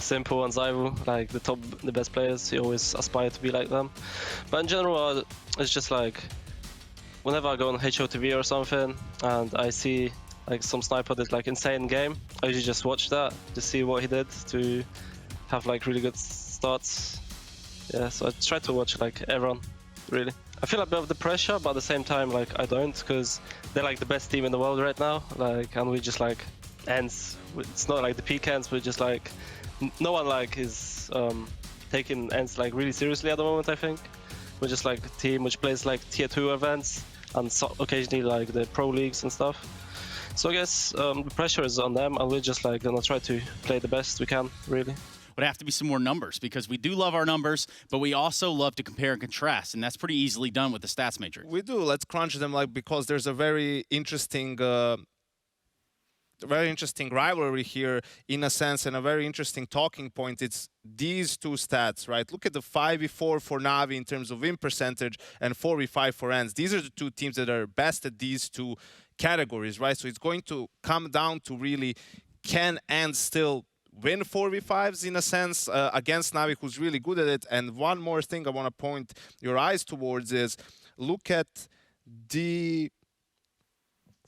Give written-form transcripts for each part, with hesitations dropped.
Simple and Zyvu, like the best players. You always aspire to be like them. But in general, it's just like whenever I go on HOTV or something and I see like some sniper did like insane game, I usually just watch that to see what he did to have like really good starts. Yeah, so I try to watch like everyone, really. I feel a bit of the pressure, but at the same time, like I don't, because they're like the best team in the world right now. Like, and we just like ENCE. It's not like the peak ENCE. We're just like no one like is taking ENCE like really seriously at the moment. I think we're just like a team which plays like tier 2 events and so occasionally like the pro leagues and stuff. So I guess the pressure is on them, and we're just like gonna try to play the best we can, really. Would have to be some more numbers, because we do love our numbers, but we also love to compare and contrast, and that's pretty easily done with the stats matrix. We do. Let's crunch them, like, because there's a very interesting rivalry here, in a sense, and a very interesting talking point. It's these two stats, right? Look at the 5v4 for NaVi in terms of win percentage and 4v5 for ENCE. These are the two teams that are best at these two categories, right? So it's going to come down to really, can ENCE still win 4v5s in a sense against NaVi, who's really good at it. And one more thing I want to point your eyes towards is, look at the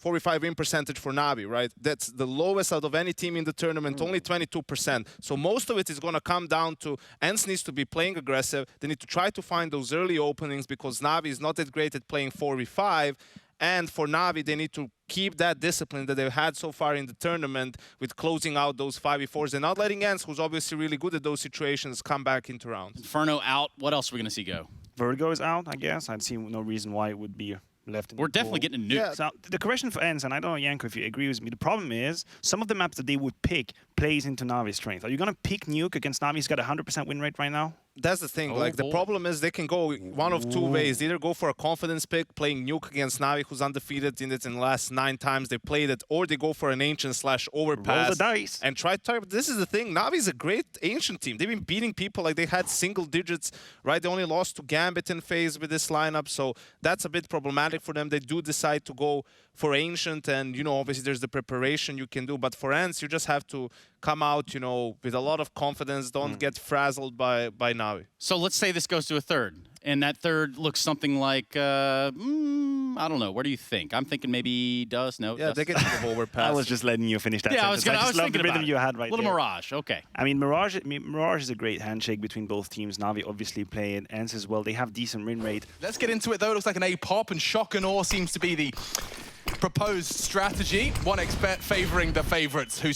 4v5 win percentage for NaVi, right? That's the lowest out of any team in the tournament, only 22%. So most of it is going to come down to ENCE needs to be playing aggressive. They need to try to find those early openings, because NaVi is not that great at playing 4v5. And for NaVi, they need to keep that discipline that they've had so far in the tournament with closing out those 5v4s and not letting ENCE, who's obviously really good at those situations, come back into rounds. Inferno out. What else are we going to see go? Virgo is out, I guess. I'd see no reason why it would be left in We're the definitely pool. getting a nuke. Yeah. So the question for ENCE, and I don't know, Yanko, if you agree with me, the problem is some of the maps that they would pick plays into Navi's strength. Are you going to pick Nuke against Navi? He's got a 100% win rate right now. That's the thing. Like, the problem is they can go one of two ways. They either go for a confidence pick, playing Nuke against Navi, who's undefeated in it in the last 9 times they played it, or they go for an Ancient / Overpass. Roll the dice. And try to target. This is the thing. Navi's a great Ancient team. They've been beating people like they had single digits, right? They only lost to Gambit in phase with this lineup, so that's a bit problematic for them. They do decide to go for Ancient, and, you know, obviously there's the preparation you can do, but for ENCE, you just have to come out, you know, with a lot of confidence. Don't get frazzled by Navi. So let's say this goes to a third, and that third looks something like, I don't know. Where do you think? I'm thinking maybe Dust. No. Yeah, Dust. they get to the Overpass. I was just letting you finish that. Yeah, sentence. I was love thinking the rhythm about you had right a little there. Mirage. Okay. I mean, Mirage is a great handshake between both teams. Navi obviously playing ENCE as well. They have decent win rate. Let's get into it, though. It looks like an A-pop, and Shock and Awe seems to be the proposed strategy. 1xBet favoring the favorites. Who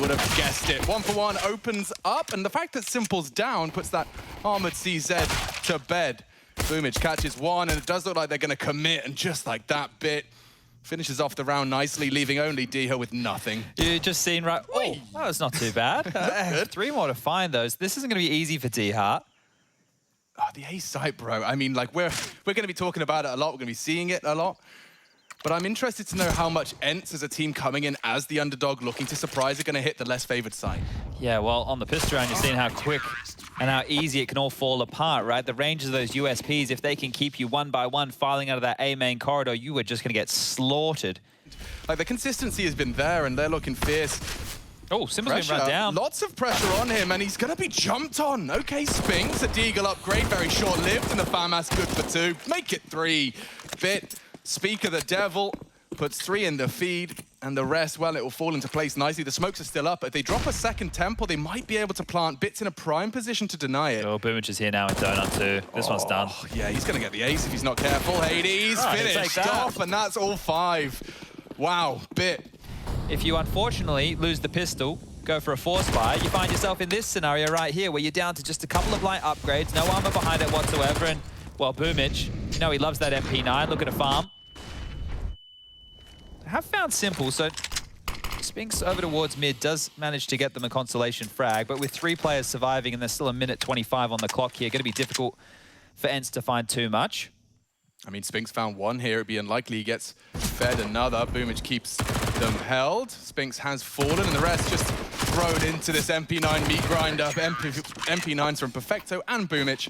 would have guessed it? 1-for-1 opens up, and the fact that Simple's down puts that Armored CZ to bed. Boomage catches one, and it does look like they're going to commit, and just like that bit, finishes off the round nicely, leaving only D-Hill with nothing. You just seen right. Oh, that was not too bad. 3 more to find those. This isn't going to be easy for D-Heart. Oh, the A site, bro. I mean, like, we're going to be talking about it a lot. We're going to be seeing it a lot. But I'm interested to know how much ENCE, as a team coming in as the underdog, looking to surprise, are going to hit the less favored side. Yeah, well, on the pistol round, you're seeing how quick and how easy it can all fall apart, right? The ranges of those USPs, if they can keep you one by one filing out of that A main corridor, you are just going to get slaughtered. Like, the consistency has been there, and they're looking fierce. Oh, Simple's been run down. Lots of pressure on him, and he's going to be jumped on. Okay, Spinks, a Deagle upgrade, very short-lived, and the FAMAS good for 2. Make it 3. Bit, Speak of the Devil, puts 3 in the feed, and the rest, well, it will fall into place nicely. The smokes are still up. If they drop a second temple, they might be able to plant. Bits in a prime position to deny it. Oh, Boomage is here now in Donut 2. This one's done. Yeah, he's going to get the ace if he's not careful. Hades finished off, and that's all 5. Wow, Bit. If you unfortunately lose the pistol, go for a force fire, you find yourself in this scenario right here, where you're down to just a couple of light upgrades, no armor behind it whatsoever, and, well, Boomage, you know he loves that MP9, looking to farm. Have found Simple, so Spinks over towards mid does manage to get them a consolation frag, but with 3 players surviving and there's still 1:25 on the clock here, going to be difficult for ENCE to find too much. I mean, Spinks found 1 here. It'd be unlikely he gets fed another. Boomage keeps them held. Spinks has fallen, and the rest just thrown into this MP9 meat grinder. MP9s from Perfecto and Boomage.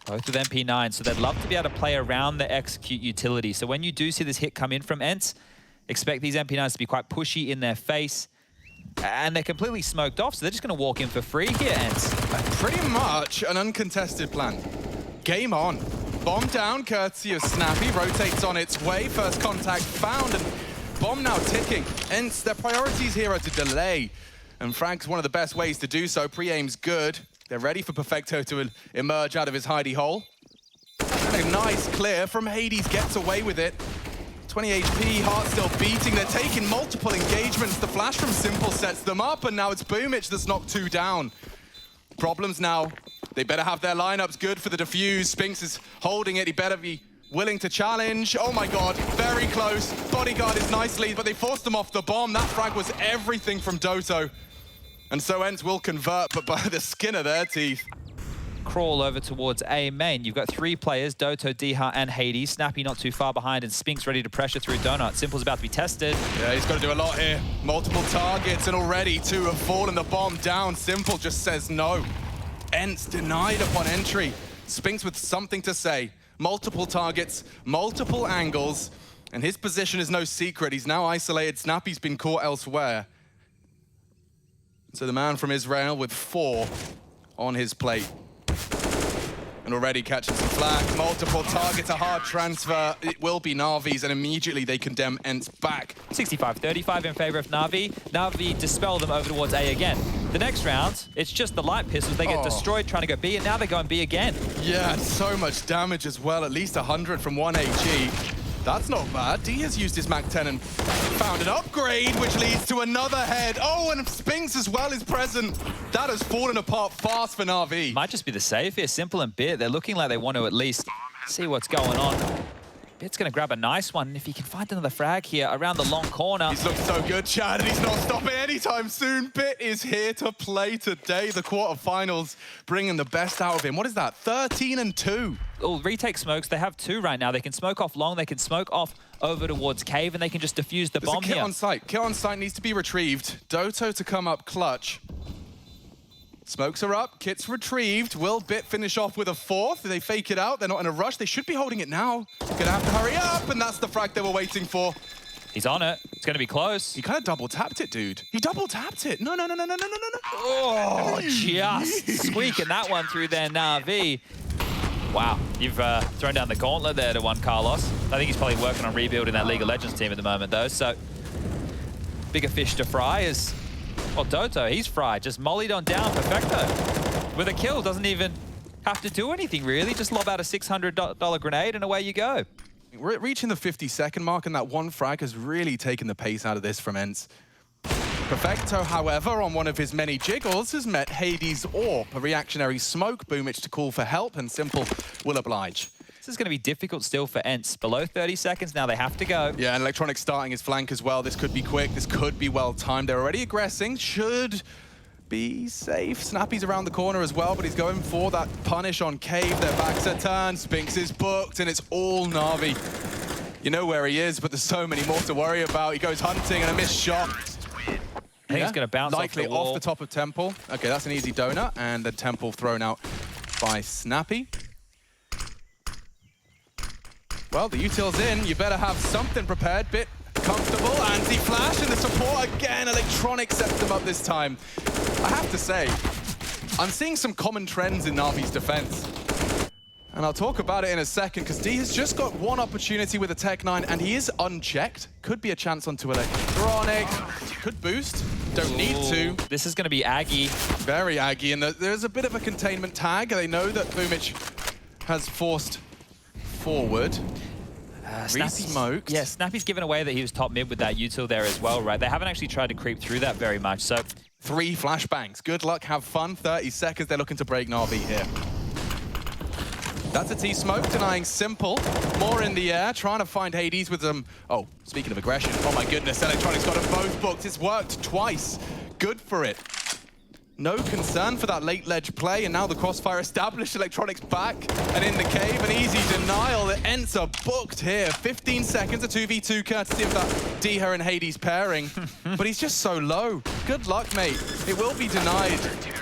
Both with MP9, so they'd love to be able to play around the execute utility. So when you do see this hit come in from ENCE, expect these MP9s to be quite pushy in their face. and they're completely smoked off, so they're just going to walk in for free here, ENCE. Pretty much an uncontested plan. Game on. Bomb down, courtesy of Snappy. Rotates on its way. First contact found, and bomb now ticking. ENCE, their priorities here are to delay. And Frank's one of the best ways to do so. Pre-aim's good. They're ready for Perfecto to emerge out of his hidey hole. And a nice clear from Hades, gets away with it. 20 HP, heart still beating. They're taking multiple engagements. The flash from Simple sets them up, and now it's Boomich that's knocked 2 down. Problems now. They better have their lineups good for the defuse. Spinks is holding it. He better be willing to challenge. Oh my god, very close. Bodyguard is nicely, but they forced him off the bomb. That frag was everything from Doto. And so ENCE will convert, but by the skin of their teeth. Crawl over towards A main. You've got 3 players, Doto, Diha, and Hades. Snappy not too far behind, and Spinks ready to pressure through Donut. Simple's about to be tested. Yeah, he's got to do a lot here. Multiple targets, and already 2 have fallen. The bomb down. Simple just says no. ENCE denied upon entry. Spinks with something to say. Multiple targets, multiple angles, and his position is no secret. He's now isolated. Snappy's been caught elsewhere. So the man from Israel with 4 on his plate. And already catching some flack. Multiple targets, a hard transfer. It will be NaVi's, and immediately they condemn ENCE back. 65-35 in favor of NaVi. NaVi dispel them over towards A again. The next round, it's just the light pistols. They get destroyed trying to go B, and now they're going B again. Yeah, and so much damage as well. At least 100 from 1 HE. That's not bad. D has used his Mac 10 and found an upgrade, which leads to another head. Oh, and Spinks as well is present. That has fallen apart fast for NaVi. Might just be the save here. Simple and Bit, they're looking like they want to at least see what's going on. Bit's going to grab a nice one. If he can find another frag here around the long corner. He's looked so good, Chad, and he's not stopping anytime soon. Bit is here to play today. The quarterfinals bringing the best out of him. What is that? 13-2. Oh, retake smokes. They have 2 right now. They can smoke off long. They can smoke off over towards Cave, and they can just defuse the bomb here. here. On site. Kit on site needs to be retrieved. Doto to come up clutch. Smokes are up, Kit's retrieved. Will Bit finish off with a 4th? They fake it out, they're not in a rush. They should be holding it now. Gonna have to hurry up, and that's the frag they were waiting for. He's on it. It's gonna be close. He kind of double tapped it, dude. He double tapped it. No. Oh, just squeaking that one through there, NaVi. Wow, you've thrown down the gauntlet there to one Carlos. I think he's probably working on rebuilding that League of Legends team at the moment, though, so bigger fish to fry is... Well, Doto, he's fried. Just mollied on down, Perfecto. With a kill, doesn't even have to do anything, really. Just lob out a $600 grenade and away you go. We're reaching the 50-second mark, and that one frag has really taken the pace out of this from ENCE. Perfecto, however, on one of his many jiggles, has met Hades Orp, a reactionary smoke. Boomich to call for help, and Simple will oblige. This is going to be difficult still for ENCE. Below 30 seconds, now they have to go. Yeah, and Electronic starting his flank as well. This could be quick, this could be well timed. They're already aggressing, should be safe. Snappy's around the corner as well, but he's going for that punish on Cave. Their backs are turned, Spinks is booked, and it's all NaVi. You know where he is, but there's so many more to worry about. He goes hunting, and a missed shot. I think it's going to bounce likely off the wall. Off the top of Temple. Okay, that's an easy donut, and the Temple thrown out by Snappy. Well, the util's in. You better have something prepared. Bit comfortable. Anti-flash, and the support again. Electronic sets them up this time. I have to say, I'm seeing some common trends in NaVi's defense. And I'll talk about it in a second, because D has just got one opportunity with a Tech-9, and he is unchecked. Could be a chance onto Electronic. Could boost. Don't need to. This is going to be Aggie. Very Aggie, and there's a bit of a containment tag. They know that Boomich has forced forward. Re-smoked. Yeah, Snappy's given away that he was top mid with that util there as well, right? They haven't actually tried to creep through that very much, so... 3 flashbangs. Good luck, have fun. 30 seconds, they're looking to break NaVi here. That's a T-smoke, denying Simple. More in the air, trying to find Hades with them. Oh, speaking of aggression, oh my goodness, Electronic's got them both booked. It's worked twice. Good for it. No concern for that late ledge play, and now the crossfire established. Electronics back and in the cave. An easy denial. The ENCE are booked here. 15 seconds, a 2v2 courtesy of that Diha and Hades pairing. But he's just so low. Good luck, mate. It will be denied.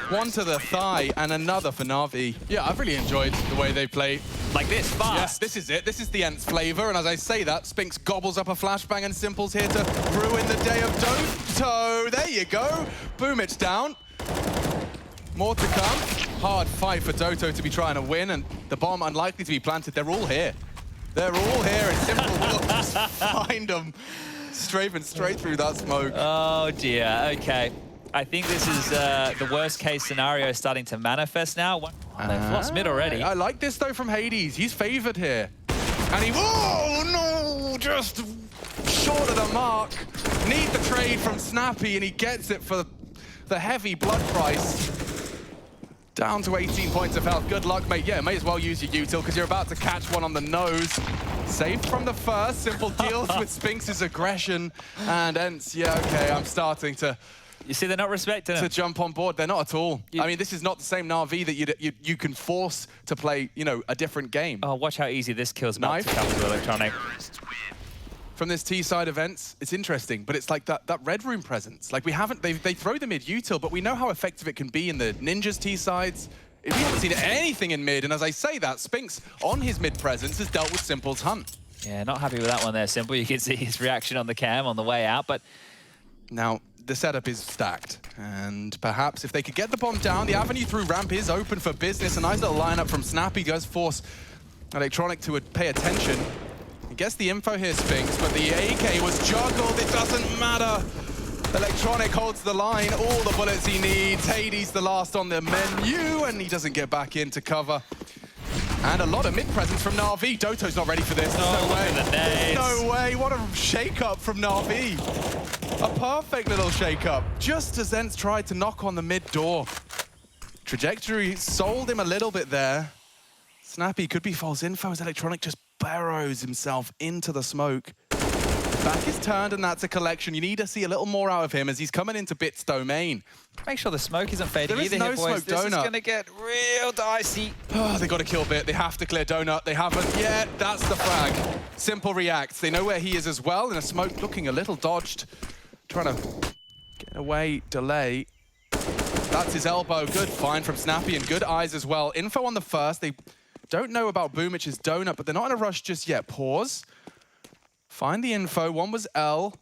One to the thigh and another for NaVi. Yeah, I've really enjoyed the way they play. Like this, fast. Yes, this is it. This is the ENCE flavor. And as I say that, Spinks gobbles up a flashbang and Simple's here to ruin the day of Doto. There you go. Boomich down. More to come. Hard fight for Doto to be trying to win, and the bomb unlikely to be planted. They're all here. They're all here, and Simple will just find them. Strafing straight through that smoke. Oh dear, okay. I think this is the worst case scenario starting to manifest now. They've lost mid already. I like this though from Hades. He's favored here. And he, whoa, no, just short of the mark. Need the trade from Snappy, and he gets it for the heavy blood price. Down to 18 points of health. Good luck, mate. Yeah, may as well use your util because you're about to catch one on the nose. Saved from the first. Simple deals with Spinks' aggression. And ENCE, yeah, okay, I'm starting to... You see, they're not respecting him. To jump on board. They're not at all. I mean, this is not the same NaVi that you can force to play, you know, a different game. Oh, watch how easy this kills Knife. to come to Electronic. From this T side of ENCE, it's interesting, but it's like that Red Room presence. Like we haven't, they throw the mid util, but we know how effective it can be in the Ninjas T sides. We haven't seen anything in mid, and as I say that, Spinks on his mid presence has dealt with Simple's hunt. Yeah, not happy with that one there, Simple. You can see his reaction on the cam on the way out, but... Now, the setup is stacked, and perhaps if they could get the bomb down, the avenue through ramp is open for business. A nice little lineup from Snappy does force Electronic to pay attention. He gets the info here, Spinks, but the AK was juggled. It doesn't matter. Electronic holds the line, all the bullets he needs. Hades the last on the menu, and he doesn't get back into cover. And a lot of mid-presence from NaVi. Doto's not ready for this. There's no way. There's no way. What a shake-up from NaVi. A perfect little shake-up. Just as ENCE tried to knock on the mid door. Trajectory sold him a little bit there. Snappy could be false info as Electronic just burrows himself into the smoke. Back is turned, and that's a collection. You need to see a little more out of him as he's coming into Bit's domain. Make sure the smoke isn't fading There is either no here, boys. smoke, This is Donut. going to get real dicey. Oh, they got to kill Bit. They have to clear Donut. They haven't yet. That's the frag. Simple reacts. They know where he is as well. In a smoke, looking a little dodged. Trying to get away, delay. That's his elbow. Good find from Snappy and good eyes as well. Info on the first. They don't know about Boomich's Donut, but they're not in a rush just yet. Pause. Find the info. One was L.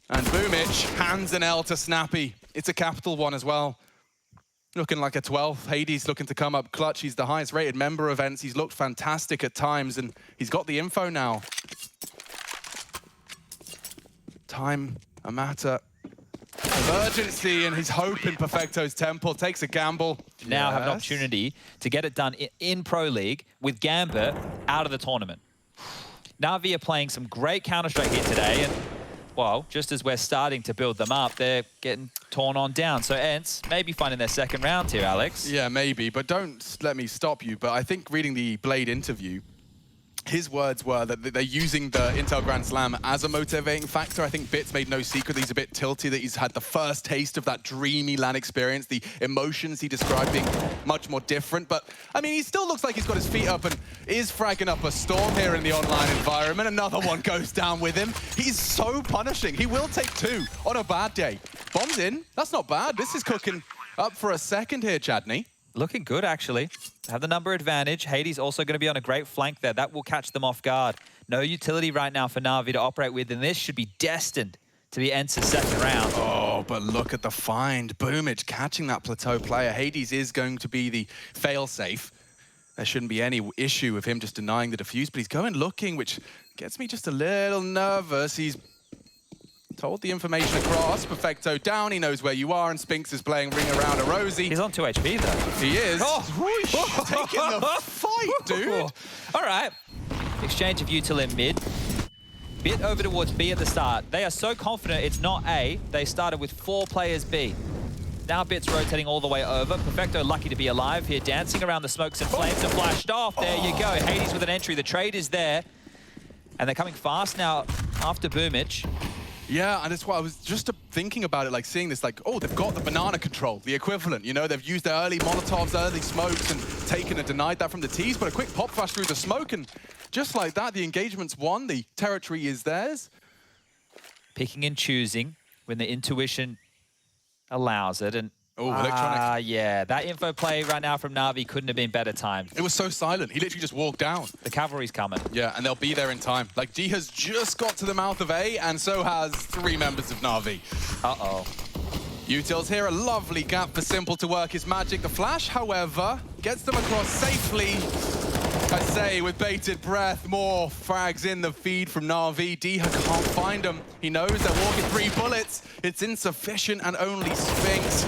And Boomich hands an L to Snappy. It's a capital one as well. Looking like a 12th. Hades looking to come up clutch. He's the highest rated member of ENCE. He's looked fantastic at times, and he's got the info now. Time, a matter of urgency, and he's hoping Perfecto's temple. Takes a gamble. Now have an opportunity to get it done in Pro League with Gambit out of the tournament. NaVi are playing some great Counter-Strike here today, and, well, just as we're starting to build them up, they're getting torn on down. So ENCE maybe finding their second round here, Alex. Yeah, maybe, but don't let me stop you. But I think reading the Blade interview, his words were that they're using the Intel Grand Slam as a motivating factor. I think Bit's made no secret he's a bit tilty, that he's had the first taste of that dreamy LAN experience, the emotions he described being much more different. But, I mean, he still looks like he's got his feet up and is fragging up a storm here in the online environment. Another one goes down with him. He's so punishing. He will take two on a bad day. Bombs in. That's not bad. This is cooking up for a second here, Chadney. Looking good, actually. Have the number advantage. Hades also going to be on a great flank there. That will catch them off guard. No utility right now for NaVi to operate with, and this should be destined to be ENCE's second round. Oh, but look at the find. Boomich catching that plateau player. Hades is going to be the fail-safe. There shouldn't be any issue with him just denying the defuse, but he's going looking, which gets me just a little nervous. He's told the information across. Perfecto down, he knows where you are, and Spinks is playing Ring Around a Rosie. He's on 2 HP, though. He is. Oh. Taking the fight, dude. All right. Exchange of util in mid. Bit over towards B at the start. They are so confident it's not A. They started with 4 players B. Now Bit's rotating all the way over. Perfecto lucky to be alive here, dancing around the smokes and flames and flashed off. There you go. Hades with an entry. The trade is there. And they're coming fast now after Boomich. Yeah, and that's why I was just thinking about it, like seeing this, like, oh, they've got the banana control, the equivalent, you know, they've used their early Molotovs, early smokes, and taken and denied that from the T's, but a quick pop flash through the smoke, and just like that, the engagement's won, the territory is theirs. Picking and choosing when the intuition allows it, and Oh, Electronic. Yeah, that info play right now from Na'Vi couldn't have been better timed. It was so silent. He literally just walked down. The cavalry's coming. Yeah, and they'll be there in time. Like, D has just got to the mouth of A, and so has 3 members of Na'Vi. Uh-oh. Util's here, a lovely gap for Simple to work his magic. The flash, however, gets them across safely. I say, with bated breath, more frags in the feed from Na'Vi. D can't find them. He knows they're walking 3 bullets. It's insufficient, and only Spinks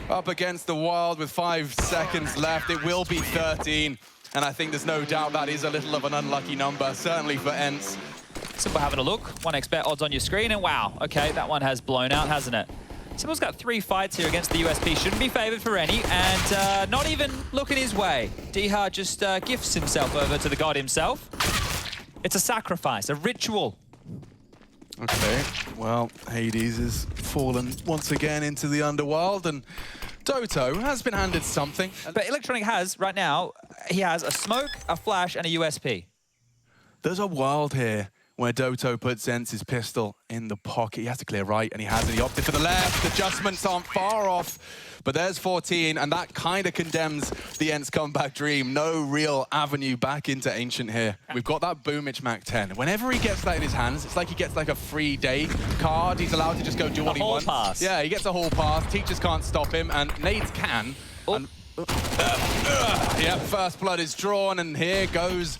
up against the Wild with 5 seconds left. It will be 13, and I think there's no doubt that is a little of an unlucky number, certainly for ENCE. Simple having a look. 1xBet odds on your screen, and wow, okay, that one has blown out, hasn't it? Simple's got 3 fights here against the USP. Shouldn't be favored for any, and not even looking his way. Dihar just gifts himself over to the god himself. It's a sacrifice, a ritual. Okay, well, Hades has fallen once again into the underworld, and Doto has been handed something. But Electronic has, right now, he has a smoke, a flash, and a USP. There's a world here where Doto puts ENCE's pistol in the pocket. He has to clear right, and he hasn't. He opted for the left. Adjustments aren't far off, but there's 14, and that kind of condemns the ENCE comeback dream. No real avenue back into Ancient here. We've got that Boomich Mac 10. Whenever he gets that in his hands, it's like he gets like a free day card. He's allowed to just go do what he wants. Pass. Yeah, he gets a hall pass. Teachers can't stop him, and nades can. Oh. And, yeah, first blood is drawn, and here goes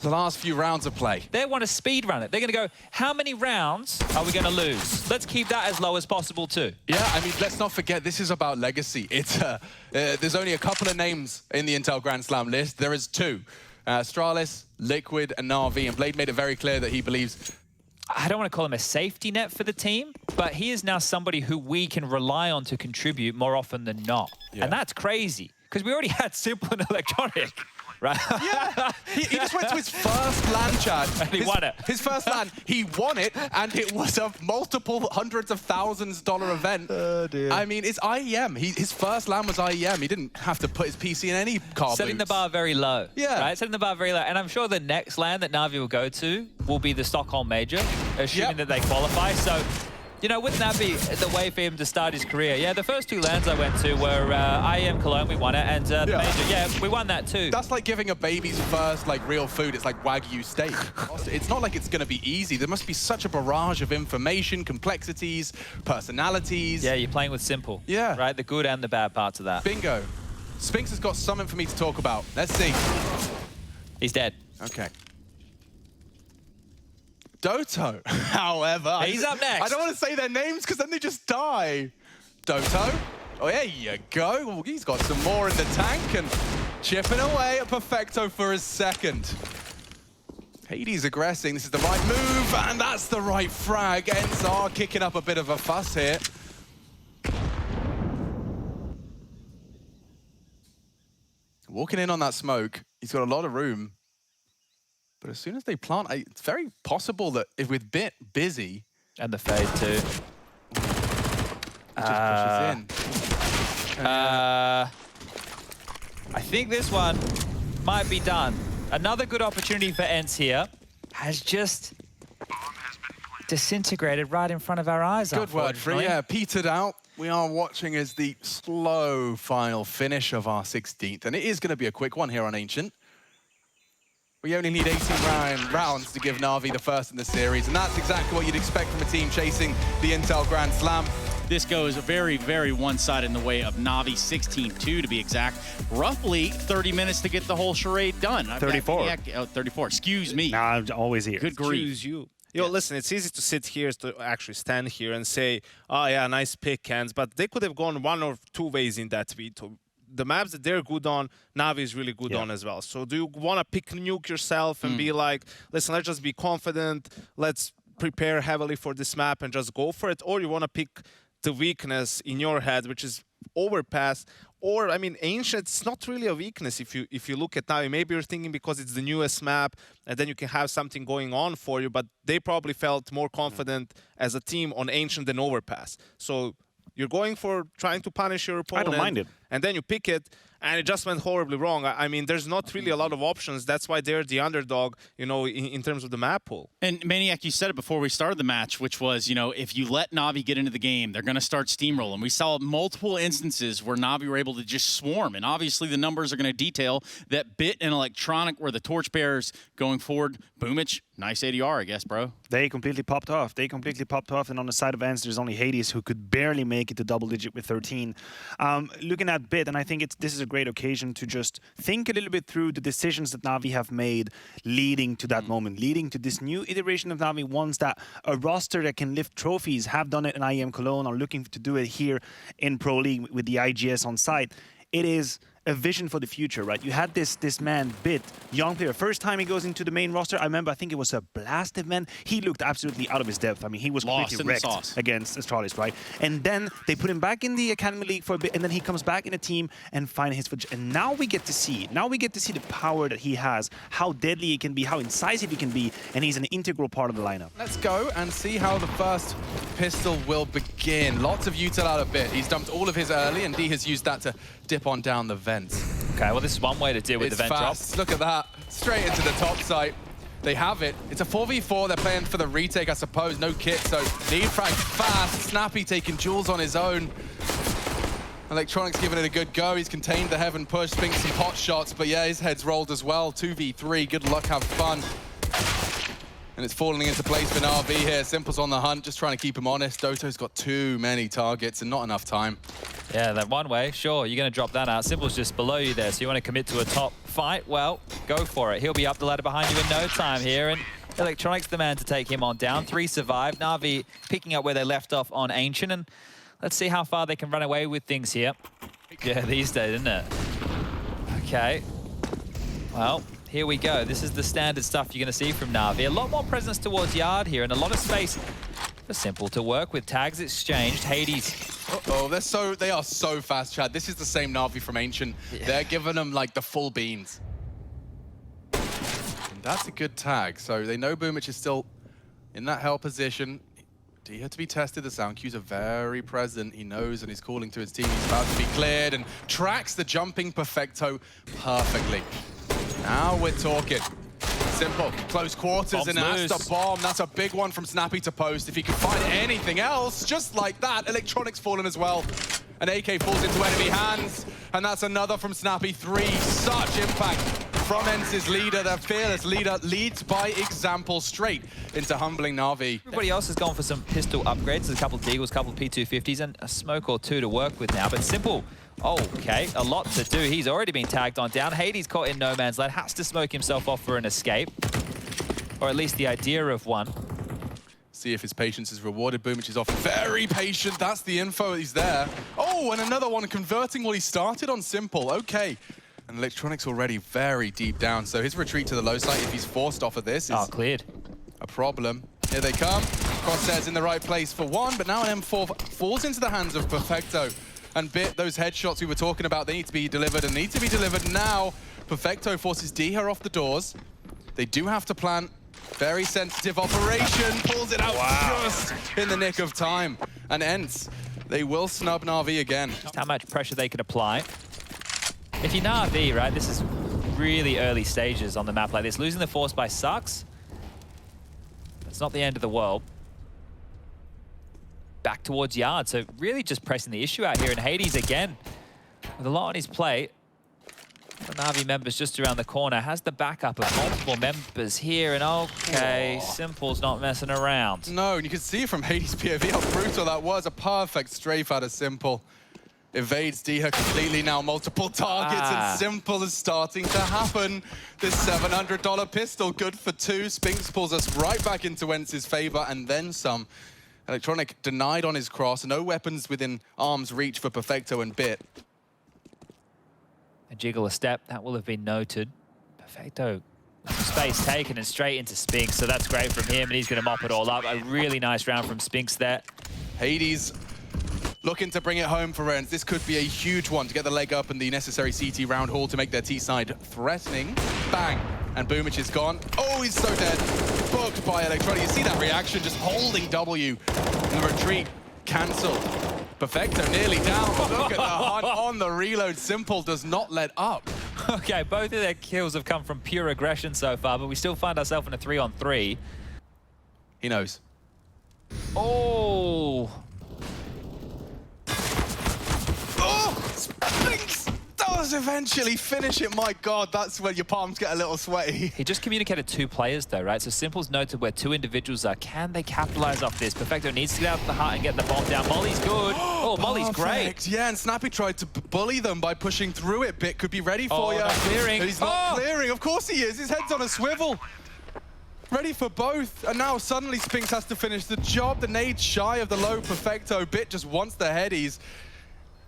the last few rounds of play. They want to speed run it. They're going to go, how many rounds are we going to lose? Let's keep that as low as possible too. Yeah, I mean, let's not forget, this is about legacy. It's there's only a couple of names in the Intel Grand Slam list. There is 2. Stralis, Liquid, and Na'Vi. And Blade made it very clear that he believes... I don't want to call him a safety net for the team, but he is now somebody who we can rely on to contribute more often than not. Yeah. And that's crazy, because we already had Simple and Electronic. Right? Yeah, he just went to his first LAN, Chad. And he won it. His first LAN, he won it, and it was a multiple hundreds of thousands dollar event. Oh, dear. I mean, it's IEM. His first LAN was IEM. He didn't have to put his PC in any car Setting boots. the bar very low. Yeah. Right? Setting the bar very low. And I'm sure the next LAN that Na'Vi will go to will be the Stockholm Major, assuming that they qualify. So, you know, wouldn't that be the way for him to start his career? Yeah, the first 2 LANs I went to were IEM Cologne, we won it, and the Major, yeah, we won that too. That's like giving a baby's first, like, real food. It's like Wagyu steak. It's not like it's going to be easy. There must be such a barrage of information, complexities, personalities. Yeah, you're playing with Simple. Yeah. Right, the good and the bad parts of that. Bingo. Spinks has got something for me to talk about. Let's see. He's dead. Okay. Doto, however... He's up next. I don't want to say their names because then they just die. Doto. Oh, there you go. Well, he's got some more in the tank and chipping away at Perfecto for his second. Hades aggressing. This is the right move, and that's the right frag. ENCE are kicking up a bit of a fuss here. Walking in on that smoke, he's got a lot of room. But as soon as they plant, it's very possible that if with Bit busy... And the fade too. He just pushes in. I think this one might be done. Another good opportunity for ENCE here has just disintegrated right in front of our eyes. Good word, Free. Yeah, petered out. We are watching as the slow final finish of our 16th. And it is going to be a quick one here on Ancient. We only need 18 rounds to give Na'Vi the first in the series, and that's exactly what you'd expect from a team chasing the Intel Grand Slam. This goes very, very one-sided in the way of Na'Vi 16-2 to be exact. Roughly 30 minutes to get the whole charade done. 34. 34, excuse me. Nah, I'm always here. Good grief. Choose you. Yo, listen, it's easy to sit here, to actually stand here and say, oh yeah, nice pick, ENCE, but they could have gone 1 or 2 ways in that veto. The maps that they're good on, Na'Vi is really good on as well. So do you want to pick nuke yourself and be like, listen, let's just be confident, let's prepare heavily for this map and just go for it? Or you want to pick the weakness in your head, which is overpass? Or, I mean, Ancient, it's not really a weakness if you look at Na'Vi. Maybe you're thinking because it's the newest map and then you can have something going on for you, but they probably felt more confident as a team on Ancient than overpass. So you're going for trying to punish your opponent. I don't mind it. and then you pick it, and it just went horribly wrong. I mean, there's not really a lot of options. That's why they're the underdog, you know, in terms of the map pool. And Maniac, you said it before we started the match, which was, you know, if you let NaVi get into the game, they're going to start steamrolling. We saw multiple instances where NaVi were able to just swarm, and obviously the numbers are going to detail that Bit and Electronic were the torchbearers going forward. Boomich, nice ADR, I guess, bro. They completely popped off. They completely popped off. And on the side of ENCE, there's only Hades who could barely make it to double digit with 13. Looking at Bit, and I think this is a great occasion to just think a little bit through the decisions that NaVi have made leading to that moment, leading to this new iteration of NaVi, ones that a roster that can lift trophies, have done it in IEM Cologne, are looking to do it here in Pro League with the IGS on site. It is a vision for the future, right? You had this man, Bit, young player. First time he goes into the main roster, I remember, I think it was a Blast event. He looked absolutely out of his depth. I mean, he was completely wrecked against Astralis, right? And then they put him back in the Academy League for a bit, and then he comes back in a team and finds his foot. And now we get to see, the power that he has, how deadly he can be, how incisive he can be, and he's an integral part of the lineup. Let's go and see how the first pistol will begin. Lots of util out of Bit. He's dumped all of his early, and D has used that to dip on down the vents. Okay, well, this is one way to deal with the vent fast. drop. Look at that. Straight into the top site. They have it. It's a 4v4. They're playing for the retake, I suppose. No kit, so need frag fast. Snappy taking Jules on his own. Electronic's giving it a good go. He's contained the heaven push, Spinks some pot shots, but yeah, his head's rolled as well. 2v3. Good luck, have fun. And it's falling into place for NaVi here. Simple's on the hunt, just trying to keep him honest. Doto's got too many targets and not enough time. Yeah, that one way, sure, you're going to drop that out. Simple's just below you there, so you want to commit to a top fight? Well, go for it. He'll be up the ladder behind you in no time here, and Electronic's the man to take him on down. 3 survive. NaVi picking up where they left off on Ancient, and let's see how far they can run away with things here. Yeah, these days, isn't it? Okay. Well, here we go. This is the standard stuff you're going to see from NaVi. A lot more presence towards Yard here and a lot of space for Simple to work with. Tags exchanged. Hades. Uh-oh, they are so fast, Chad. This is the same NaVi from Ancient. Yeah. They're giving them like the full beans. And that's a good tag. So they know Boomich is still in that hell position. D had to be tested. The sound cues are very present. He knows and he's calling to his team. He's about to be cleared and tracks the jumping Perfecto perfectly. Now we're talking. Simple, close quarters and Asta bomb. That's a big one from Snappy to post. If he could find anything else, just like that, Electronic's fallen as well. An AK falls into enemy hands, and that's another from Snappy. 3, such impact from ENCE's leader. Their fearless leader leads by example straight into humbling NaVi. Everybody else has gone for some pistol upgrades. There's a couple of Deagles, a couple of P250s, and a smoke or two to work with now. But Simple, okay, a lot to do. He's already been tagged on down. Hades caught in no man's land, has to smoke himself off for an escape. Or at least the idea of one. See if his patience is rewarded. Boomich is off. Very patient. That's the info. He's there. Oh, and another one converting what he started on Simple. Okay. And Electronic's already very deep down. So his retreat to the low site, if he's forced off of this, is cleared. A problem. Here they come. Crosshairs in the right place for one, but now an M4 falls into the hands of Perfecto. And Bit, those headshots we were talking about, they need to be delivered and need to be delivered now. Perfecto forces Diha off the doors. They do have to plan. Very sensitive operation, pulls it out just in the nick of time. And ENCE, they will snub NaVi again. Just how much pressure they can apply. If you're NaVi, right, this is really early stages on the map like this. Losing the force by sucks. It's not the end of the world. Back towards Yard, so really just pressing the issue out here. And Hades again, with a lot on his plate. The NaVi member's just around the corner, has the backup of multiple members here, and okay, Simple's not messing around. No, and you can see from Hades' POV how brutal that was. A perfect strafe out of Simple. Evades Diha completely now, multiple targets, and Simple is starting to happen. This $700 pistol, good for 2. Spinks pulls us right back into ENCE's favor, and then some. Electronic denied on his cross, no weapons within arm's reach for Perfecto and Bit. A jiggle a step, that will have been noted. Perfecto, space taken and straight into Spinks, so that's great from him, and he's going to mop it all up. A really nice round from Spinks there. Hades looking to bring it home for ENCE. This could be a huge one to get the leg up and the necessary CT round haul to make their T-side threatening. Bang! And Boomich is gone. Oh, he's so dead. Booked by Electronic. You see that reaction, just holding W. And the retreat cancelled. Perfecto nearly down, but look at the hunt on the reload. Simple does not let up. Okay, both of their kills have come from pure aggression so far, but we still find ourselves in a 3-on-3. He knows. Oh! Oh! Spinks does eventually finish it. My God, that's when your palms get a little sweaty. He just communicated 2 players though, right? So Simple's noted where 2 individuals are. Can they capitalize off this? Perfecto needs to get out of the heart and get the bomb down. Molly's good. Oh, Molly's great. Yeah, and Snappy tried to bully them by pushing through it. Bit could be ready for you. Not clearing. He's not clearing. Of course he is. His head's on a swivel. Ready for both. And now suddenly Spinks has to finish the job. The nade shy of the low. Perfecto. Bit just wants the headies.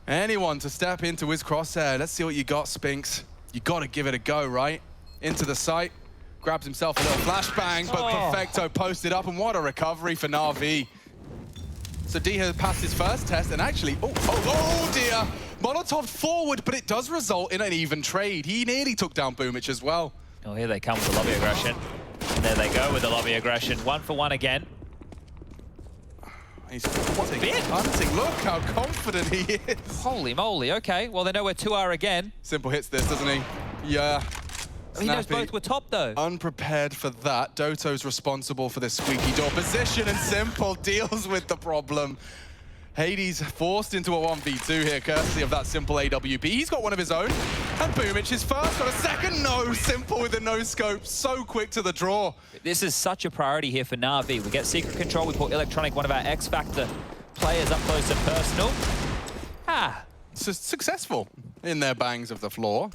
Anyone to step into his crosshair. Let's see what you got, Spinks. You got to give it a go, right? Into the site. Grabs himself a little flashbang, but Perfecto posted up, and what a recovery for NaVi. So D has passed his first test, and actually, oh dear. Molotov forward, but it does result in an even trade. He nearly took down Boomich as well. Oh, here they come with the lobby aggression. And there they go with the lobby aggression. 1 for 1 again. He's hunting. Look how confident he is. Holy moly, okay. Well, they know where 2 are again. Simple hits this, doesn't he? Yeah. He knows both were top, though. Unprepared for that. Doto's responsible for this squeaky door position, and Simple deals with the problem. Hades forced into a 1v2 here, courtesy of that Simple AWP. He's got one of his own. And Boomich is first, got a second. No, Simple with the no-scope. So quick to the draw. This is such a priority here for NaVi. We get secret control. We put Electronic, one of our X-Factor players, up close and personal. Successful in their bangs of the floor.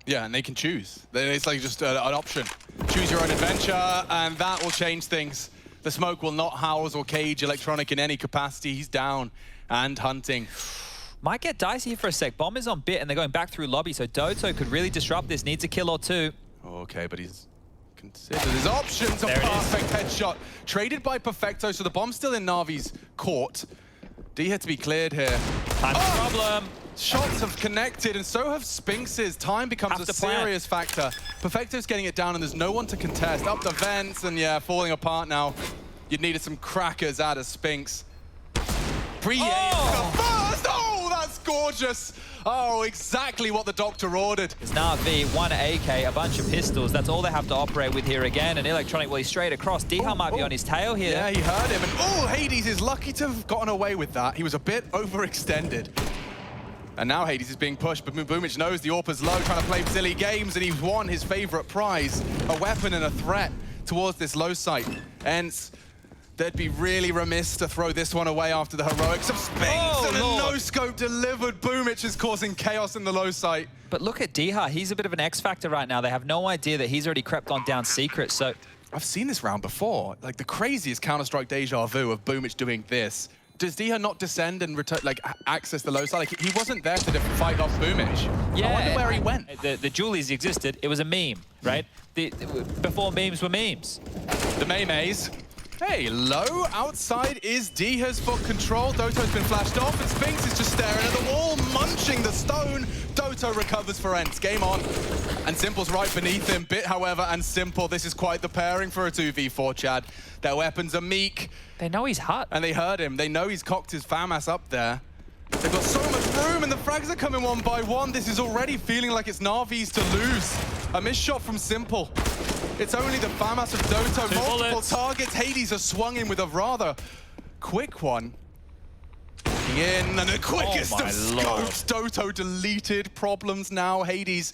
Yeah, and they can choose. It's like just an option. Choose your own adventure, and that will change things. The smoke will not house or cage Electronic in any capacity. He's down and hunting. Might get dicey here for a sec. Bomb is on bit, and they're going back through lobby, so Doto could really disrupt this. Needs a kill or 2. Okay, but he's considered his options. A perfect headshot. Traded by Perfecto, so the bomb's still in Navi's court. D had to be cleared here. Time problem. Shots have connected, and so have Spinks's. Time becomes a serious factor. Perfecto's getting it down, and there's no one to contest. Up the vents, and yeah, falling apart now. You'd needed some crackers out of Spinks. Pre-aim first! Oh, that's gorgeous! Oh, exactly what the doctor ordered. It's NaVi, 1 AK, a bunch of pistols. That's all they have to operate with here again. And Electronic, well, he's straight across. Diha might be on his tail here. Yeah, he heard him. And Hades is lucky to have gotten away with that. He was a bit overextended. And now Hades is being pushed, but Boomich knows the AWP's low, trying to play silly games, and he's won his favorite prize, a weapon and a threat towards this low site. ENCE, they'd be really remiss to throw this one away after the heroics of Spinks, and a no-scope delivered. Boomich is causing chaos in the low site. But look at Diha, he's a bit of an X-factor right now. They have no idea that he's already crept on down secret, so... I've seen this round before, like the craziest Counter-Strike deja vu of Boomich doing this. Does Diha not descend and return, like access the low side? Like, he wasn't there to fight off Boomich. Yeah, I wonder where he went. The Julies existed. It was a meme, right? Before memes were memes. The Maymays. Hey, low outside is Diha's for control. Doto's been flashed off, and Spinks is just staring at the wall, munching the stone. Doto recovers for ENCE. Game on. And Simple's right beneath him. Bit, however, and Simple. This is quite the pairing for a 2v4, Chad. Their weapons are meek. They know he's hot. And they heard him. They know he's cocked his FAMAS up there. They've got so much room, and the frags are coming 1 by 1. This is already feeling like it's NaVi's to lose. A missed shot from Simple. It's only the FAMAS of Doto. Multiple targets. Hades has swung in with a rather quick one. In, and the quickest of scopes. Doto deleted. Problems now. Hades,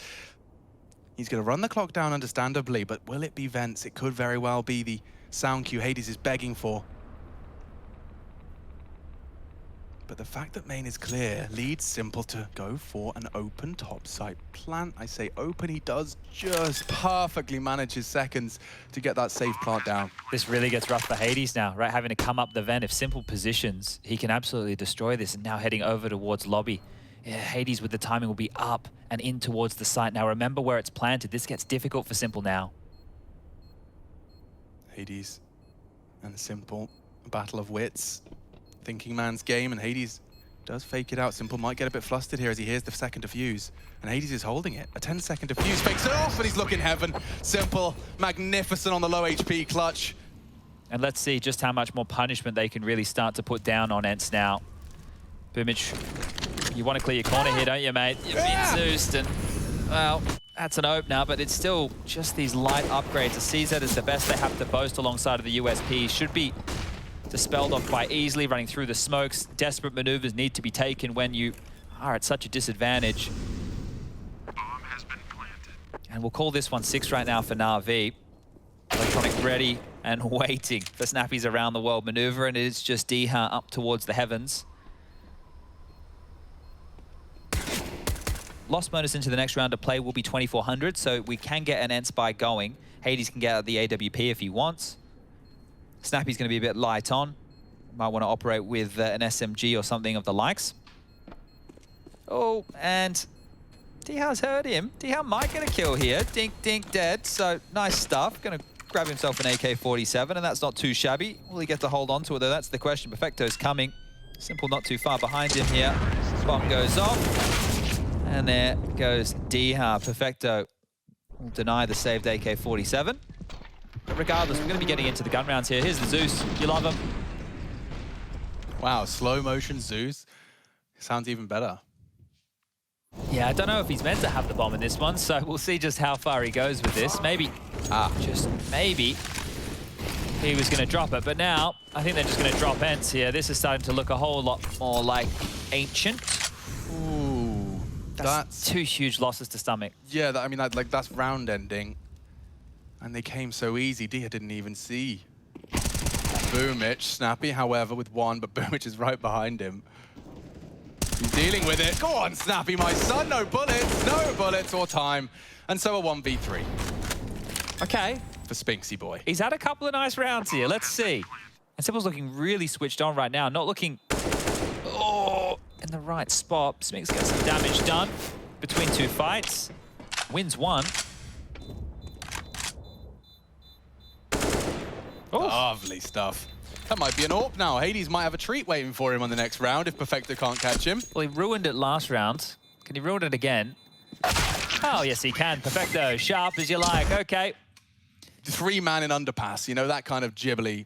he's going to run the clock down understandably, but will it be Vents? It could very well be the sound cue Hades is begging for. But the fact that main is clear leads Simple to go for an open topside plant. I say open, he does just perfectly manage his seconds to get that safe plant down. This really gets rough for Hades now, right? Having to come up the vent. If Simple positions, he can absolutely destroy this. And now heading over towards lobby. Yeah, Hades with the timing will be up and in towards the site. Now remember where it's planted. This gets difficult for Simple now. Hades and Simple, a battle of wits. Thinking man's game, and Hades does fake it out. Simple might get a bit flustered here as he hears the second defuse, and Hades is holding it. A 10-second defuse, fakes it off, and he's looking heaven. Simple, magnificent on the low HP clutch. And let's see just how much more punishment they can really start to put down on ENCE now. Boomich, you want to clear your corner here, don't you, mate? You're being Zeused, and, well, that's an opener, but it's still just these light upgrades. The CZ is the best they have to boast alongside of the USP. Should be dispelled off quite easily, running through the smokes. Desperate maneuvers need to be taken when you are at such a disadvantage. Bomb has been planted. And we'll call this one 6 right now for NaVi. Electronic ready and waiting for Snappy's around the world maneuver, and it's just Diha up towards the heavens. Lost bonus into the next round of play will be 2,400, so we can get an ENCE buy going. Hades can get out the AWP if he wants. Snappy's going to be a bit light on. Might want to operate with an SMG or something of the likes. Oh, and Diha's heard him. Diha might get a kill here. Dink, dink, dead. So nice stuff. Going to grab himself an AK-47, and that's not too shabby. Will he get to hold on to it, though? That's the question. Perfecto's coming. Simple not too far behind him here. Bomb goes off. And there goes Diha. Perfecto will deny the saved AK-47. But regardless, we're going to be getting into the gun rounds here. Here's the Zeus. You love him. Wow, slow motion Zeus. Sounds even better. Yeah, I don't know if he's meant to have the bomb in this one, so we'll see just how far he goes with this. Maybe, just maybe, he was going to drop it. But now, I think they're just going to drop ENCE here. This is starting to look a whole lot more like Ancient. Ooh, That's 2 huge losses to stomach. Yeah, I mean, that's round ending. And they came so easy, Diha didn't even see. Boomich, Snappy, however, with 1, but Boomich is right behind him. He's dealing with it. Go on, Snappy, my son. No bullets or time. And so a 1v3. Okay. For Spinksy boy. He's had a couple of nice rounds here. Let's see. And Simple's looking really switched on right now. Not looking in the right spot. Spinks gets some damage done between 2 fights. Wins 1. Lovely stuff. That might be an AWP now. Hades might have a treat waiting for him on the next round if Perfecto can't catch him. Well, he ruined it last round. Can he ruin it again? Oh, yes, he can. Perfecto. Sharp as you like. Okay. 3-man in underpass. You know, that kind of jibbly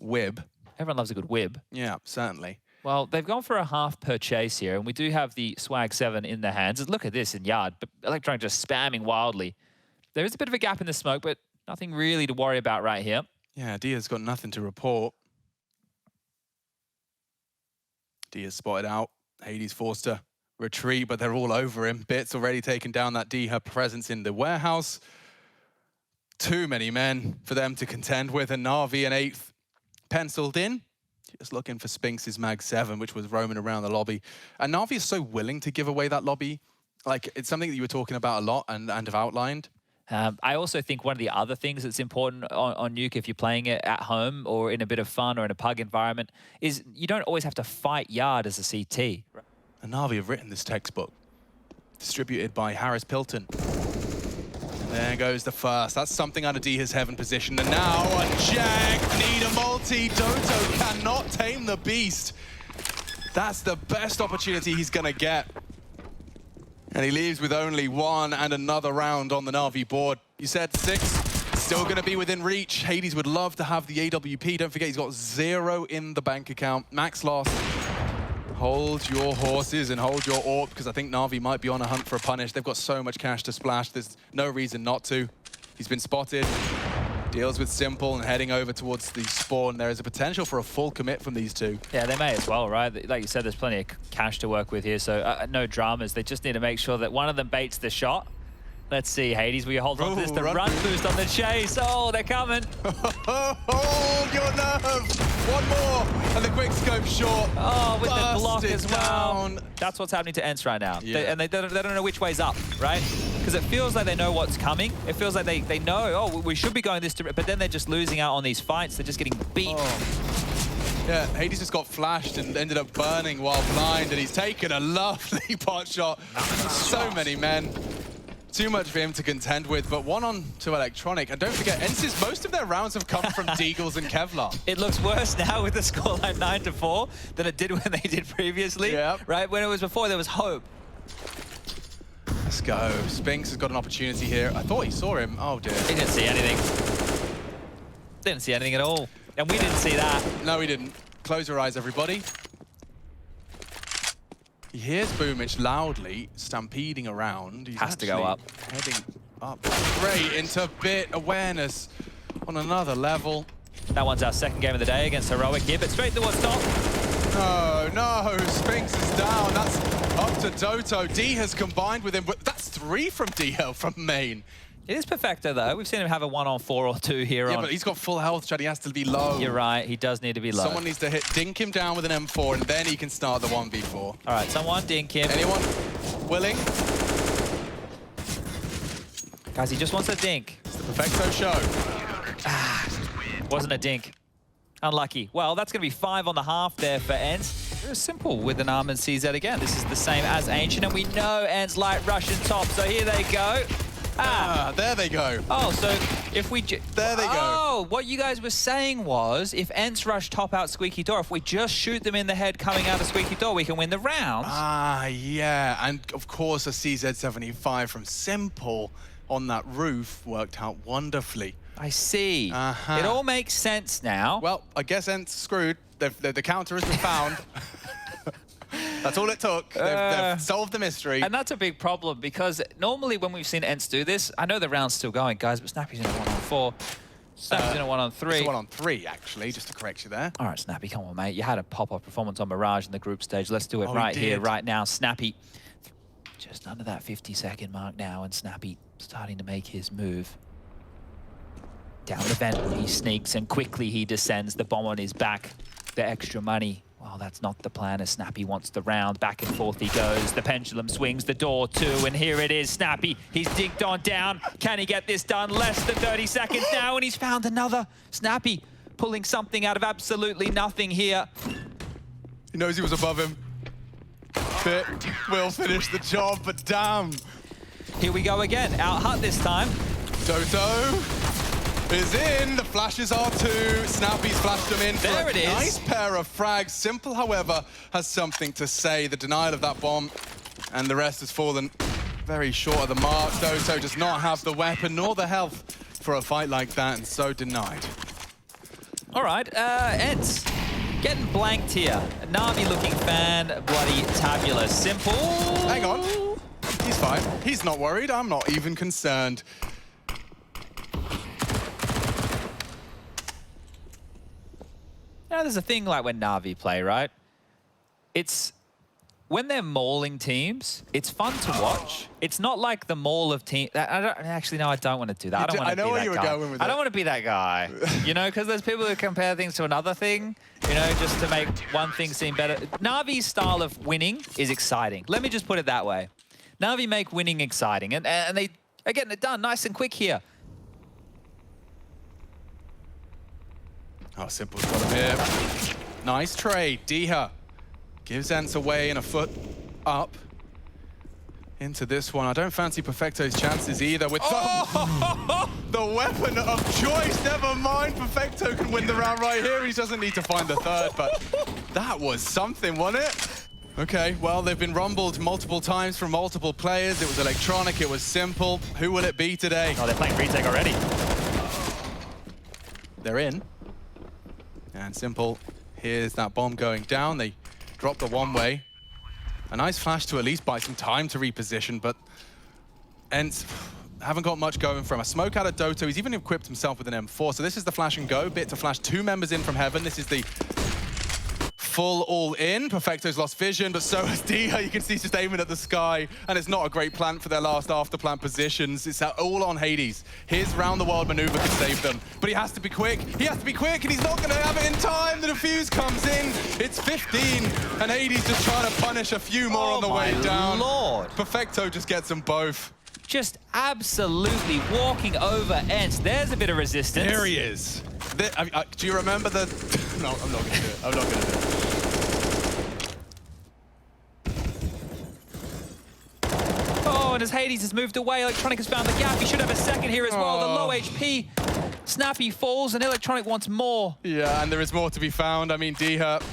wib. Everyone loves a good wib. Yeah, certainly. Well, they've gone for a half per chase here, and we do have the Swag 7 in their hands. Look at this in yard, but Electronic just spamming wildly. There is a bit of a gap in the smoke, but nothing really to worry about right here. Yeah, Dia's got nothing to report. Dia's spotted out. Hades forced to retreat, but they're all over him. Bits already taken down that Dia presence in the warehouse. Too many men for them to contend with, and NaVi an 8th penciled in. Just looking for Spinks' Mag 7, which was roaming around the lobby. And NaVi is so willing to give away that lobby. Like, it's something that you were talking about a lot and have outlined. I also think one of the other things that's important on Nuke if you're playing it at home or in a bit of fun or in a pug environment is you don't always have to fight yard as a CT. And NaVi have written this textbook, distributed by Harris Pilton. And there goes the first. That's something under Dia's heaven position. And now a Jag, need a multi. Doto cannot tame the beast. That's the best opportunity he's gonna get. And he leaves with only 1 and another round on the NaVi board. You said 6, still going to be within reach. Hades would love to have the AWP. Don't forget, he's got 0 in the bank account. Max loss. Hold your horses and hold your AWP, because I think NaVi might be on a hunt for a punish. They've got so much cash to splash. There's no reason not to. He's been spotted. Deals with Simple and heading over towards the spawn. There is a potential for a full commit from these two. Yeah, they may as well, right? Like you said, there's plenty of cash to work with here, so no dramas. They just need to make sure that one of them baits the shot. Let's see, Hades, will you hold on to this? The run boost on the chase. Oh, they're coming. Hold your nerve. 1 more. And the quick scope short. Oh, with the block Busted as well. down. That's what's happening to ENCE right now. Yeah. They don't know which way's up, right? Because it feels like they know what's coming. It feels like they know, oh, we should be going this direction, but then they're just losing out on these fights. They're just getting beat. Oh. Yeah, Hades just got flashed and ended up burning while blind, and he's taken a lovely pot shot. So many men. Too much for him to contend with, but 1 on to Electronic. And don't forget, ENCE's, most of their rounds have come from Deagles and Kevlar. It looks worse now with the scoreline 9-4 than it did when they did previously. Yeah. Right? When it was before, there was hope. Let's go. Spinks has got an opportunity here. I thought he saw him. Oh, dear. He didn't see anything. Didn't see anything at all. And we didn't see that. No, we didn't. Close your eyes, everybody. He hears Boomich loudly stampeding around. He's Has to go up. Heading up straight into Bit. Awareness on another level. That one's our second game of the day against Heroic here, but straight towards top. No, Sphinx is down. That's up to Doto. D has combined with him, but that's 3 from DL from main. It is Perfecto, though. We've seen him have a 1-on-4 or 2 here Yeah, on. but he's got full health, Chad. He has to be low. You're right. He does need to be low. Someone needs to dink him down with an M4, and then he can start the 1v4. All right, someone dink him. Anyone willing? Guys, he just wants a dink. It's the Perfecto show. Wasn't a dink. Unlucky. Well, that's going to be 5 on the half there for ENCE. Very simple with an arm and CZ again. This is the same as Ancient, and we know ENCE light Russian top, so here they go. There they go. Oh, so if we... There they go. Oh, what you guys were saying was, if ENCE rush top out Squeaky Door, if we just shoot them in the head coming out of Squeaky Door, we can win the round. Yeah. And, of course, a CZ75 from Simple on that roof worked out wonderfully. I see. It all makes sense now. Well, I guess ENCE screwed. The counter has been found. That's all it took. They've solved the mystery. And that's a big problem, because normally when we've seen ENCE do this, I know the round's still going, guys, but Snappy's in a 1-on-4. Snappy's in a 1-on-3. It's a 1-on-3, actually, just to correct you there. All right, Snappy, come on, mate. You had a pop-off performance on Mirage in the group stage. Let's do it right here, right now. Snappy, just under that 50-second mark now, and Snappy starting to make his move. Down the vent, he sneaks, and quickly he descends. The bomb on his back. The extra money. Well, that's not the plan as Snappy wants the round. Back and forth he goes. The pendulum swings the door too, and here it is. Snappy, he's digged on down. Can he get this done? Less than 30 seconds now, and he's found another. Snappy pulling something out of absolutely nothing here. He knows he was above him. Bit will finish the job, but damn. Here we go again. Out hut this time. Doto is in. The flashes are 2. Snappy's flashed them in. There it is. Nice pair of frags. Simple, however, has something to say. The denial of that bomb, and the rest has fallen very short of the mark. Doto does not have the weapon nor the health for a fight like that, and so denied. All right, ENCE getting blanked here. NaVi looking fan, bloody tabulous. Simple. Hang on. He's fine. He's not worried. I'm not even concerned. You know, there's a thing like when NaVi play, right? It's when they're mauling teams, it's fun to watch. It's not like the maul of teams. I don't want to do that. I don't want to be that guy. I know where you were going with I don't want to be that guy. You know, because there's people who compare things to another thing, you know, just to make one thing seem better. NaVi's style of winning is exciting. Let me just put it that way. NaVi make winning exciting, and they are getting it done nice and quick here. Oh, Simple's got him here. Nice trade. Diha gives ENCE away in a foot up into this one. I don't fancy Perfecto's chances either with the weapon of choice. Never mind, Perfecto can win the round right here. He doesn't need to find the third, but that was something, wasn't it? Okay, well, they've been rumbled multiple times from multiple players. It was electronic, it was Simple. Who will it be today? Oh, they're playing retake already. They're in. And Simple, here's that bomb going down. They drop the one way. A nice flash to at least buy some time to reposition, but ENCE haven't got much going for him. A smoke out of Doto. He's even equipped himself with an M4. So this is the flash and go. Bit to flash 2 members in from heaven. This is the full all-in. Perfecto's lost vision, but so has Diha. You can see he's just aiming at the sky, and it's not a great plant for their last after-plant positions. It's all on Hades. His round-the-world maneuver could save them, but he has to be quick. He has to be quick, and he's not going to have it in time. The defuse comes in. It's 15, and Hades just trying to punish a few more on the way down. Lord. Perfecto just gets them both. Just absolutely walking over ENCE. There's a bit of resistance. There he is. Do you remember the... No, I'm not going to do it. I'm not going to do it. Oh, and as Hades has moved away, Electronic has found the gap. He should have a second here as well. The low HP. Snappy falls, and Electronic wants more. Yeah, and there is more to be found. I mean, Diha,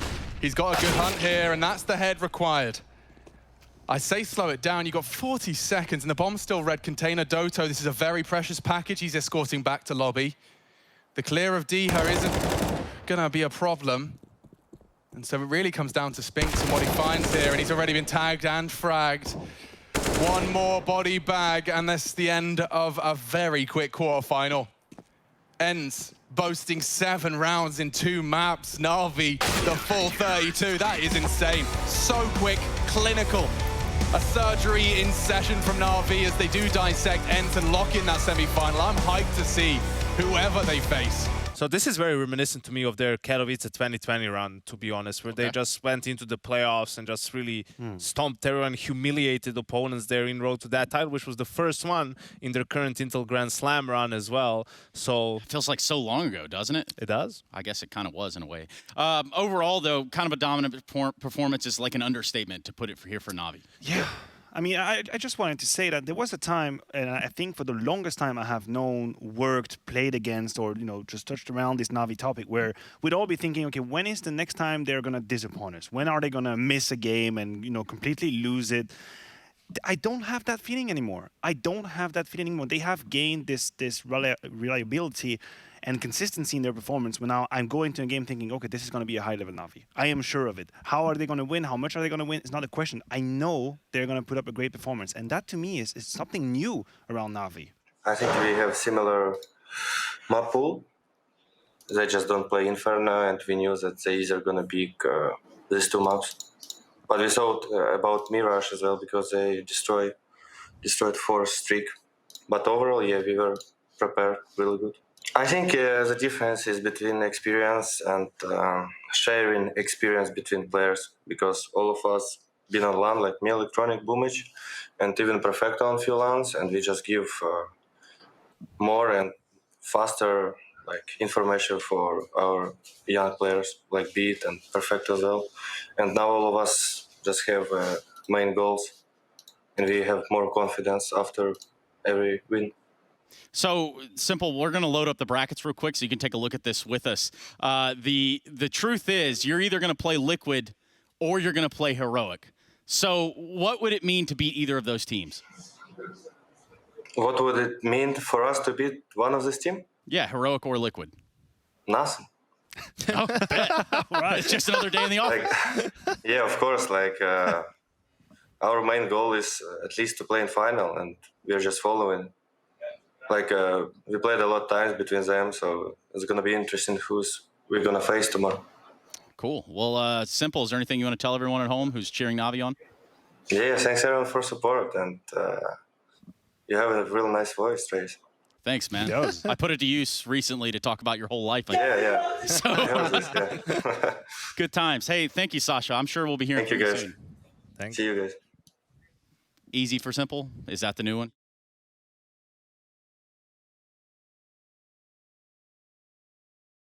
he's got a good hunt here, and that's the head required. I say slow it down. You got 40 seconds, and the bomb's still red container. Doto, this is a very precious package. He's escorting back to lobby. The clear of Diha isn't gonna be a problem. And so it really comes down to Spinks and what he finds here, and he's already been tagged and fragged. One more body bag, and that's the end of a very quick quarterfinal. ENCE boasting 7 rounds in 2 maps. NaVi, the full 32. That is insane. So quick, clinical. A surgery in session from NaVi as they do dissect ENCE and lock in that semi-final. I'm hyped to see whoever they face. So this is very reminiscent to me of their Katowice 2020 run, to be honest, where they just went into the playoffs and just really stomped everyone, humiliated opponents there in road to that title, which was the first one in their current Intel Grand Slam run as well. So It feels like so long ago, doesn't it? it does. I guess it kind of was in a way. Overall, though, kind of a dominant performance is like an understatement to put it here for NaVi. Yeah. I mean, I just wanted to say that there was a time, and I think for the longest time I have known, worked, played against, or, you know, just touched around this NaVi topic, where we'd all be thinking, okay, when is the next time they're going to disappoint us? When are they going to miss a game and, you know, completely lose it? I don't have that feeling anymore. I don't have that feeling anymore. They have gained this reliability and consistency in their performance. When now I'm going to a game thinking, okay, this is going to be a high-level NaVi. I am sure of it. How are they going to win? How much are they going to win? It's not a question. I know they're going to put up a great performance. And that, to me, is something new around NaVi. I think we have similar map pool. They just don't play Inferno, and we knew that they either going to pick these 2 maps. But we thought about Mirage as well, because they destroyed 4th streak. But overall, yeah, we were prepared really good. I think the difference is between experience and sharing experience between players, because all of us been on LAN, like me, Electronic, Boomich, and even Perfecto on few LANs, and we just give more and faster information for our young players, like Beat and Perfecto as well. And now all of us just have main goals, and we have more confidence after every win. So, Simple, we're going to load up the brackets real quick so you can take a look at this with us. The truth is, you're either going to play Liquid or you're going to play Heroic. So what would it mean to beat either of those teams? What would it mean for us to beat one of this team? Yeah, Heroic or Liquid. Nothing. Oh, right. It's just another day in the office. Yeah, of course. Our main goal is at least to play in final, and we're just following. We played a lot of times between them, so it's going to be interesting who's we're going to face tomorrow. Cool. Well, Simple, is there anything you want to tell everyone at home who's cheering NaVi on? Yeah, thanks everyone for support, and you have a real nice voice, Trace. Thanks, man. I put it to use recently to talk about your whole life. Yeah. So, good times. Hey, thank you, Sasha. I'm sure we'll be hearing from you soon. Thanks. See you guys. Easy for Simple. Is that the new one?